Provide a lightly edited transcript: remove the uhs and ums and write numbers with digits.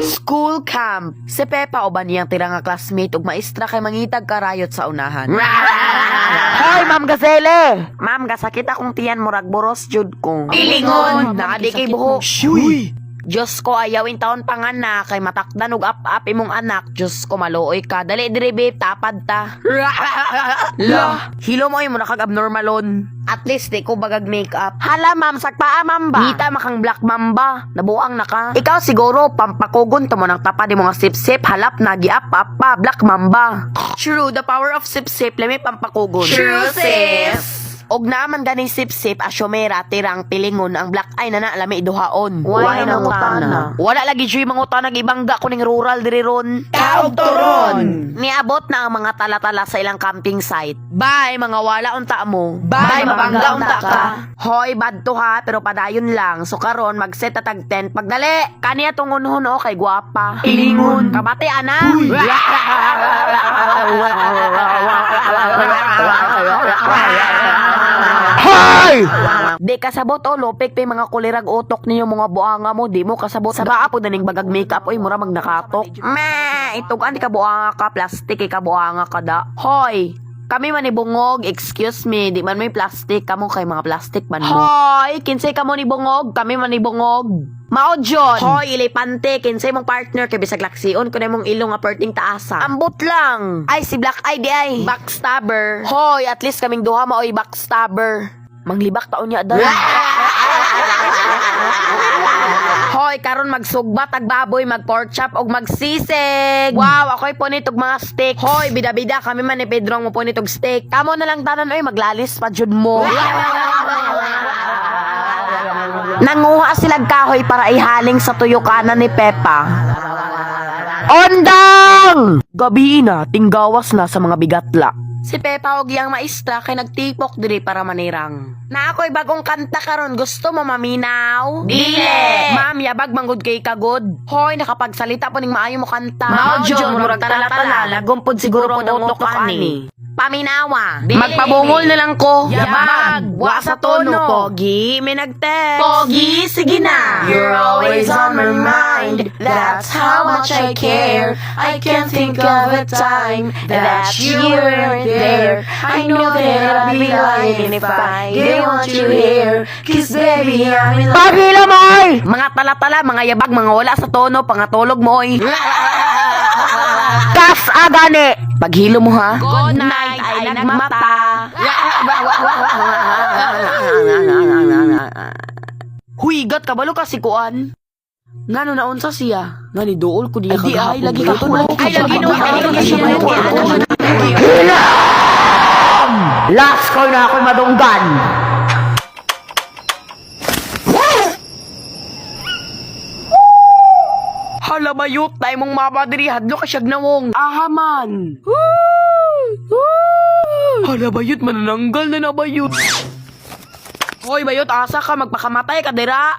School camp. Si Pepa o ba niyang tira nga classmate ug maestra kay mangitag karayot sa unahan. Hoy, Ma'am Gazelle! Ma'am, gasakit akong tiyan murag boros jud ko. Pilingon! Naadi kay buhok. Shuy! Diyos ko, ayawin taon panganak kay matakdan ug up-up imong anak. Diyos ko, maluoy ka. Dali, diri, babe, tapad ta. La, hilo mo mo nakag-abnormalon. At least, di ko bagag makeup. Hala, ma'am, sakpaa, mamba. Ngita makang black mamba. Nabuang na ka. Ikaw siguro, pampakugon to mo ng tapad mo nga sip-sip. Halap na, gi-up-up pa, black mamba. True, the power of sip-sip, lami pampakugon. True, sis. Og naman ganing sip-sip, asyomera, tirang pilingon, ang black eye na lami iduhaon. Why nangutana? Wala lagi dyo'y mangutana, ibangga ko ning rural diri ron. Kaog turon! Niabot na ang mga tala-tala sa ilang camping site. Bye, mga wala unta mo. Bye, mabangga unta ka. Hoy, bad to ha, pero padayon lang. So karon mag-set atag tent. Pagdali, kaniya tong unhon o kay guwapa. Pilingon. Kabati, ana. Hoy! Di kasabot o lopek pa mga kulirag utok niyo mga buanga mo. Di mo kasabot. Sa baa po na ning bagag makeup. Uy, mura magnakatok. Meh, itog ani ka buanga ka. Plastic ka buanga ka da. Hoy! Kami man ni bungog, excuse me, di man may plastic, kamo kay mga plastic man mo. Hoy, kinsay kamo ni bungog, kami man ni bungog. Mao John. Hoy, ilipante, kinsay mong partner kay bisag laksiun kuno mong ilong nga perting taasa. Ambot lang. Ay si Black Eye di ay. Backstabber. Hoy, at least kaming duha maoy backstabber. Manglibak taon niya dal. Hoy, karon magsugbat ag baboy, mag pork chop og magsisig. Wow, ako'y punit og mga steak. Hoy, bida-bida kami man ni Pedro mo punit og steak. Kamo na lang tanan oy maglalis pa jud mo. Nanguha silag kahoy para ihaling sa tuyukanan ni Pepa. Ondang! Gabi na, tinggawas na sa mga bigatla. Si Pepa og iyang maestra kay nagtipok diri para manirang. Na ako'y bagong kanta karon, gusto mo maminaw? Dili! Ma'am, yabag manggod kay kagod. Hoy, nakapagsalita po ning maayo mo kanta. Mao, John, murag tala-tala, lagumpod siguro po ng utok ani. Paminawa. Dili. Magpabungol na lang ko. Yabag. Wa sa tono. Pogi, may nag-text. Pogi, sige na. You're always on my mind. That's how much I care. I can't think of a time that you weren't there. I know that I'd be lying if I didn't want you here. Cause baby, I'm in love. Pagila mo oy! Mga tala-tala, mga yabag, mga wala sa tono, pangatulog mo oy. Kas agani! Paghilo mo ha. Good night, ay nagmata. Huigat kabalo ka si Kuan. Ngano naunsa siya? Nga ni dool ko diya kagahapon. Ay lagi ka tulog. Ay lagi no. Last call na ako'y madunggan! Hala bayot, tayo mong mapadiri, hadlo ka siyag nawong. Ahaman. Hala bayot, manananggal na bayot. Hoy bayot, asa ka, magpakamatay ka dira.